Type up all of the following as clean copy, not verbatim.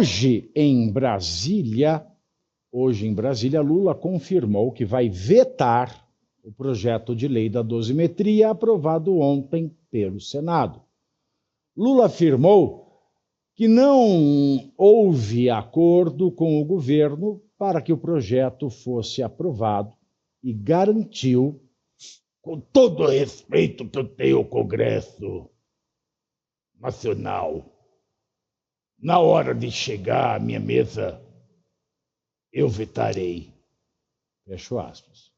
Hoje em Brasília, Lula confirmou que vai vetar o projeto de lei da dosimetria aprovado ontem pelo Senado. Lula afirmou que não houve acordo com o governo para que o projeto fosse aprovado e garantiu, com todo o respeito que eu tenho ao Congresso Nacional, na hora de chegar à minha mesa, eu vetarei. Fecho aspas.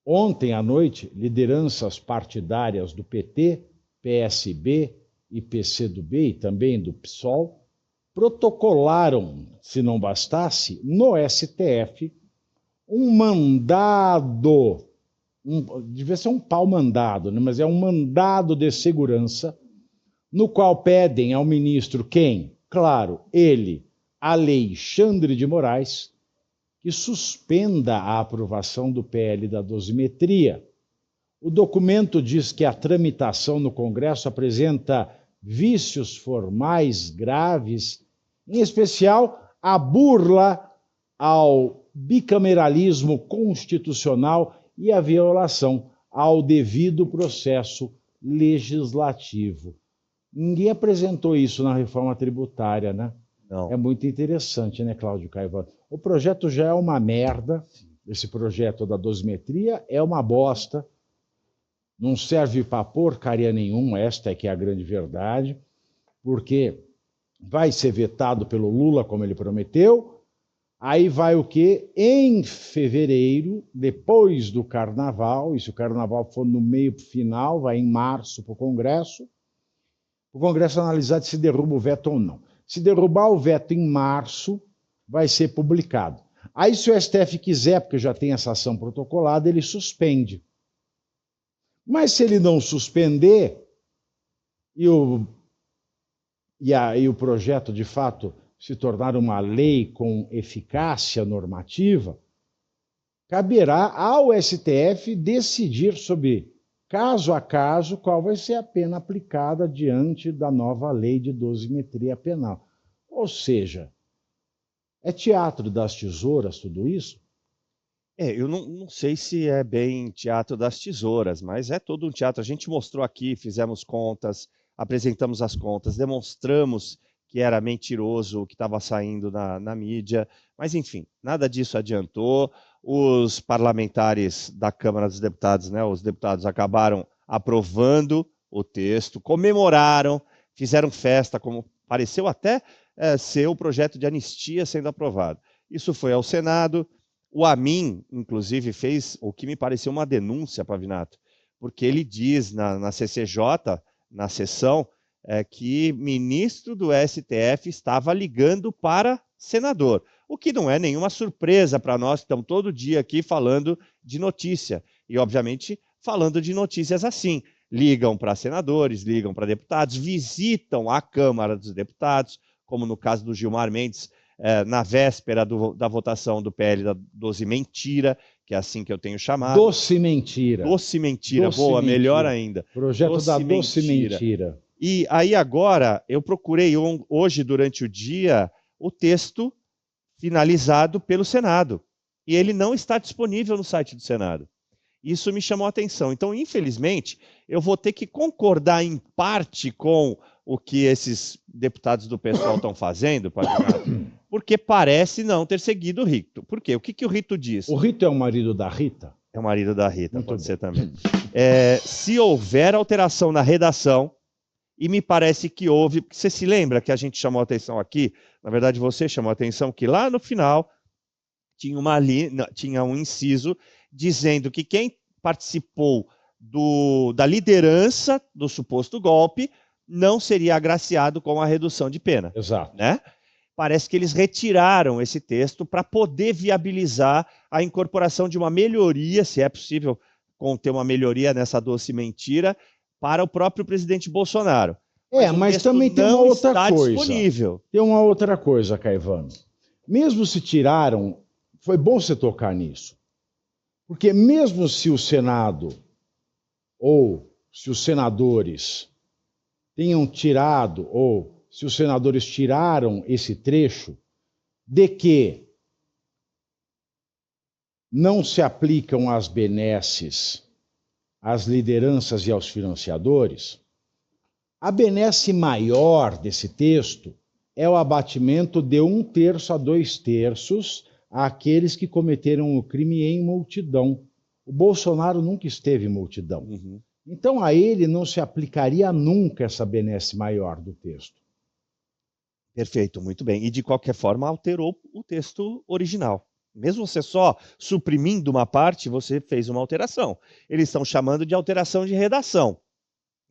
Ontem à noite, lideranças partidárias do PT, PSB e PCdoB e também do PSOL protocolaram, se não bastasse, no STF, um mandado, devia ser um pau-mandado, né? Mas é um mandado de segurança, no qual pedem ao ministro quem? Claro, ele, Alexandre de Moraes, que suspenda a aprovação do PL da dosimetria. O documento diz que a tramitação no Congresso apresenta vícios formais graves, em especial a burla ao bicameralismo constitucional e a violação ao devido processo legislativo. Ninguém apresentou isso na reforma tributária, né? Não. É muito interessante, né, Cláudio Caivano? O projeto já é uma merda, esse projeto da dosimetria é uma bosta, não serve para porcaria nenhuma, esta é que é a grande verdade, porque vai ser vetado pelo Lula, como ele prometeu, aí vai o quê? Em fevereiro, depois do Carnaval, e se o Carnaval for no meio final, vai em março para o Congresso analisar se derruba o veto ou não. Se derrubar o veto em março, vai ser publicado. Aí, se o STF quiser, porque já tem essa ação protocolada, ele suspende. Mas se ele não suspender, e o projeto, de fato, se tornar uma lei com eficácia normativa, caberá ao STF decidir sobre, caso a caso, qual vai ser a pena aplicada diante da nova lei de dosimetria penal. Ou seja, é teatro das tesouras tudo isso? Eu não sei se é bem teatro das tesouras, mas é todo um teatro. A gente mostrou aqui, fizemos contas, apresentamos as contas, demonstramos que era mentiroso o que estava saindo na mídia, mas enfim, nada disso adiantou. Os parlamentares da Câmara dos Deputados, né, os deputados acabaram aprovando o texto, comemoraram, fizeram festa, como pareceu até ser o projeto de anistia sendo aprovado. Isso foi ao Senado. O Amin, inclusive, fez o que me pareceu uma denúncia, Pavinato, porque ele diz na CCJ, na sessão, que ministro do STF estava ligando para senador, o que não é nenhuma surpresa para nós que estamos todo dia aqui falando de notícia, e obviamente falando de notícias assim, ligam para senadores, ligam para deputados, visitam a Câmara dos Deputados, como no caso do Gilmar Mendes, na véspera da votação do PL da dosimetria, que é assim que eu tenho chamado. Dosimetria. Dosimetria, boa, melhor ainda. Projeto da dosimetria. E aí agora, eu procurei hoje, durante o dia, o texto finalizado pelo Senado. E ele não está disponível no site do Senado. Isso me chamou a atenção. Então, infelizmente, eu vou ter que concordar em parte com o que esses deputados do PSOL estão fazendo, porque parece não ter seguido o rito. Por quê? O que o rito diz? O Rito é o marido da Rita? É o marido da Rita, Muito pode bem. ser também. Se houver alteração na redação, e me parece que houve, porque você se lembra que a gente chamou a atenção aqui, na verdade você chamou a atenção que lá no final tinha um inciso dizendo que quem participou da liderança do suposto golpe não seria agraciado com a redução de pena. Exato. Né? Parece que eles retiraram esse texto para poder viabilizar a incorporação de uma melhoria, se é possível conter uma melhoria nessa dosimetria, para o próprio presidente Bolsonaro. Mas também tem uma outra coisa. Disponível. Tem uma outra coisa, Caivano. Mesmo se tiraram, foi bom você tocar nisso. Porque mesmo se o Senado ou se os senadores tenham tirado ou se os senadores tiraram esse trecho de que não se aplicam às benesses, às lideranças e aos financiadores. A benesse maior desse texto é o abatimento de 1/3 a 2/3 àqueles que cometeram o crime em multidão. O Bolsonaro nunca esteve em multidão. Uhum. Então, a ele não se aplicaria nunca essa benesse maior do texto. Perfeito, muito bem. E, de qualquer forma, alterou o texto original. Mesmo você só suprimindo uma parte, você fez uma alteração. Eles estão chamando de alteração de redação.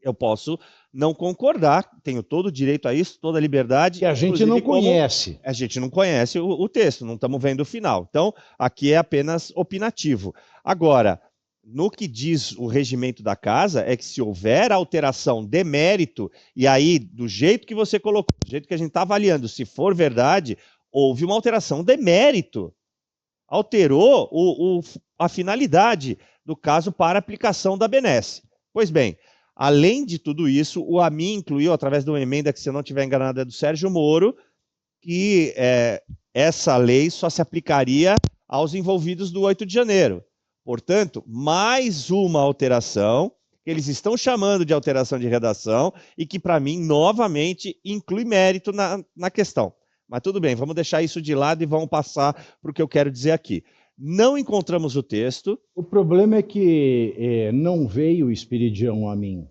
Eu posso não concordar, tenho todo o direito a isso, toda a liberdade. Que a gente não conhece. A gente não conhece o texto, não estamos vendo o final. Então, aqui é apenas opinativo. Agora, no que diz o regimento da casa, é que se houver alteração de mérito, e aí, do jeito que você colocou, do jeito que a gente está avaliando, se for verdade, houve uma alteração de mérito. Alterou a finalidade do caso para aplicação da benesse. Pois bem, além de tudo isso, o AMIN incluiu, através de uma emenda que, se eu não estiver enganado, é do Sérgio Moro, que essa lei só se aplicaria aos envolvidos do 8 de janeiro. Portanto, mais uma alteração, que eles estão chamando de alteração de redação, e que, para mim, novamente, inclui mérito na questão. Mas tudo bem, vamos deixar isso de lado e vamos passar para o que eu quero dizer aqui. Não encontramos o texto. O problema é que não veio o Espiridião a mim.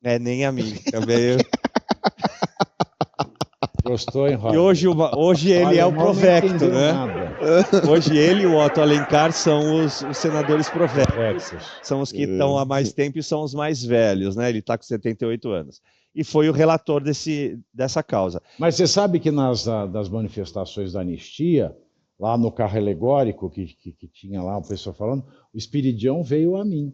Nem a mim. Também. Gostou, hein, Rob? E hoje ele é o provecto, né? Hoje ele e o Otto Alencar são os senadores provectos. São os que estão há mais tempo e são os mais velhos, né? Ele está com 78 anos. E foi o relator dessa causa. Mas você sabe que das manifestações da anistia, lá no carro alegórico que tinha lá o pessoal falando, o Espiridião veio a mim.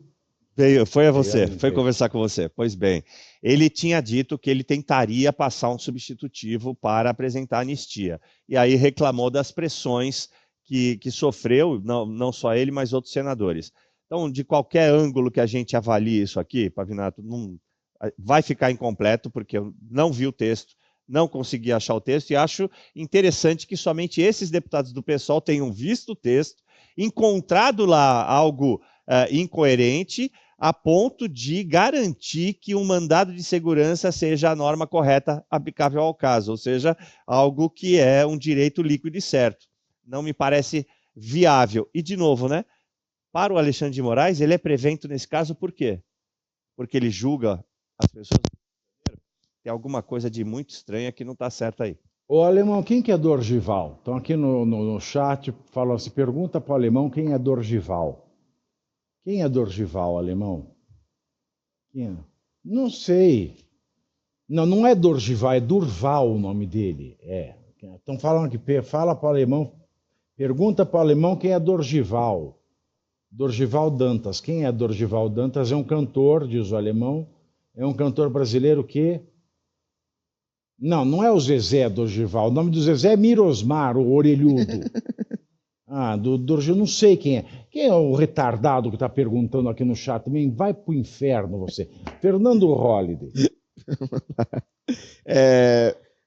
Foi a você, foi conversar com você. Pois bem, ele tinha dito que ele tentaria passar um substitutivo para apresentar a anistia. E aí reclamou das pressões que sofreu, não só ele, mas outros senadores. Então, de qualquer ângulo que a gente avalie isso aqui, Pavinato, vai ficar incompleto, porque eu não vi o texto, não consegui achar o texto, e acho interessante que somente esses deputados do PSOL tenham visto o texto, encontrado lá algo incoerente, a ponto de garantir que um mandado de segurança seja a norma correta aplicável ao caso, ou seja, algo que é um direito líquido e certo. Não me parece viável. E, de novo, né? Para o Alexandre de Moraes, ele é prevento nesse caso por quê? Porque ele julga as pessoas. Tem alguma coisa de muito estranha que não está certa aí. Ô, Alemão, quem que é Dorgival? Estão aqui no chat, falam assim, pergunta para o Alemão quem é Dorgival. Quem é Dorgival, Alemão? Quem é? Não sei. Não é Dorgival, é Durval o nome dele. Estão falando que fala para o Alemão, pergunta para o Alemão quem é Dorgival. Dorgival Dantas. Quem é Dorgival Dantas? É um cantor, diz o Alemão. É um cantor brasileiro que... Não é o Zezé Dorgival. O nome do Zezé é Mirosmar, o orelhudo. Dorgival, não sei quem é. Quem é o retardado que está perguntando aqui no chat também? Vai pro inferno você. Fernando Holliday.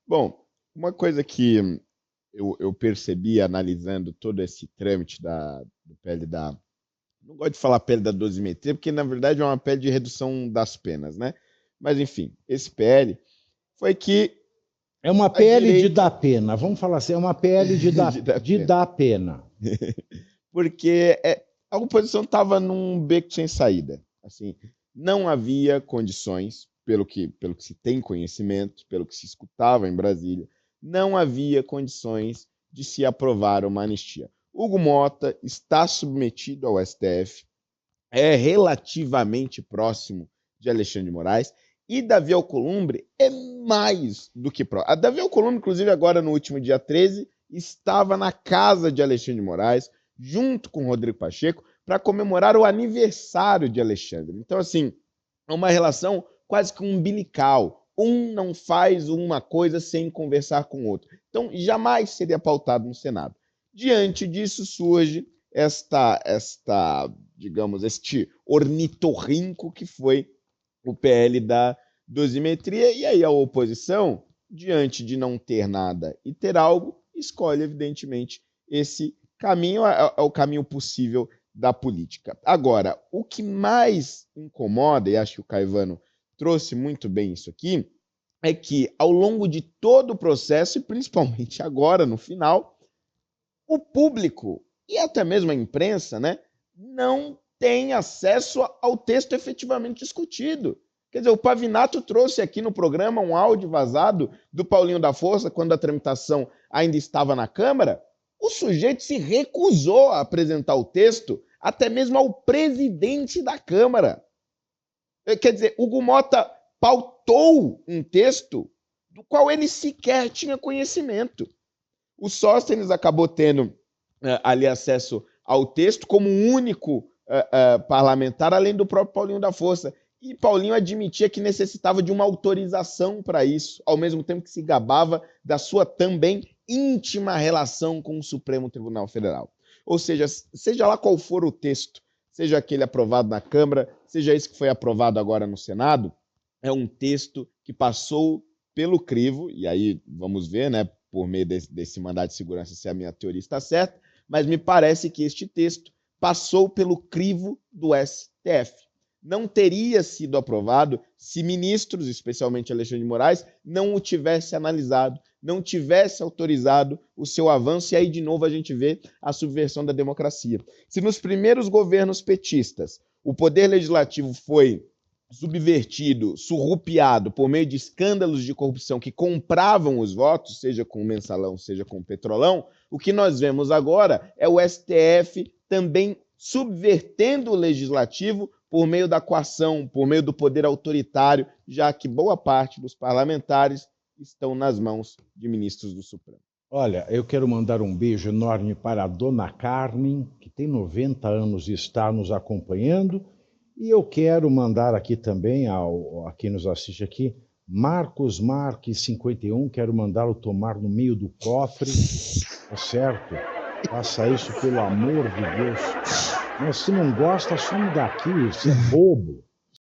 Bom, uma coisa que eu percebi analisando todo esse trâmite do PL da... Não gosto de falar PL da dosimetria, porque na verdade é uma PL de redução das penas, né? Mas enfim, esse PL foi que... É uma PL de dar pena, vamos falar assim, é uma PL de dar pena. Porque a oposição estava num beco sem saída. Assim, não havia condições, pelo que se tem conhecimento, pelo que se escutava em Brasília, não havia condições de se aprovar uma anistia. Hugo Mota está submetido ao STF, é relativamente próximo de Alexandre de Moraes, e Davi Alcolumbre é mais do que próximo. A Davi Alcolumbre, inclusive, agora no último dia 13, estava na casa de Alexandre de Moraes, junto com Rodrigo Pacheco, para comemorar o aniversário de Alexandre. Então, assim, é uma relação quase que umbilical. Um não faz uma coisa sem conversar com o outro. Então, jamais seria pautado no Senado. Diante disso surge digamos, este ornitorrinco que foi o PL da dosimetria, e aí a oposição diante de não ter nada e ter algo, escolhe, evidentemente, esse caminho, é o caminho possível da política. Agora, o que mais incomoda, e acho que o Caivano trouxe muito bem isso aqui, é que ao longo de todo o processo, e principalmente agora no final, o público e até mesmo a imprensa, né, não tem acesso ao texto efetivamente discutido. Quer dizer, o Pavinato trouxe aqui no programa um áudio vazado do Paulinho da Força, quando a tramitação ainda estava na Câmara. O sujeito se recusou a apresentar o texto, até mesmo ao presidente da Câmara. Quer dizer, Hugo Mota pautou um texto do qual ele sequer tinha conhecimento. O Sóstenes acabou tendo ali acesso ao texto como único parlamentar, além do próprio Paulinho da Força. E Paulinho admitia que necessitava de uma autorização para isso, ao mesmo tempo que se gabava da sua também íntima relação com o Supremo Tribunal Federal. Ou seja, seja lá qual for o texto, seja aquele aprovado na Câmara, seja esse que foi aprovado agora no Senado, é um texto que passou pelo crivo, e aí vamos ver, né, por meio desse mandado de segurança, se a minha teoria está certa, mas me parece que este texto passou pelo crivo do STF. Não teria sido aprovado se ministros, especialmente Alexandre de Moraes, não o tivesse analisado, não tivesse autorizado o seu avanço, e aí de novo a gente vê a subversão da democracia. Se nos primeiros governos petistas o poder legislativo foi subvertido, surrupiado por meio de escândalos de corrupção que compravam os votos, seja com o mensalão, seja com o petrolão, o que nós vemos agora é o STF também subvertendo o legislativo por meio da coação, por meio do poder autoritário, já que boa parte dos parlamentares estão nas mãos de ministros do Supremo. Olha, eu quero mandar um beijo enorme para a Dona Carmen, que tem 90 anos e está nos acompanhando. E eu quero mandar aqui também, a quem nos assiste aqui, Marcos Marques 51, quero mandá-lo tomar no meio do cofre, tá certo? Faça isso pelo amor de Deus. Mas se não gosta, some daqui, você é bobo.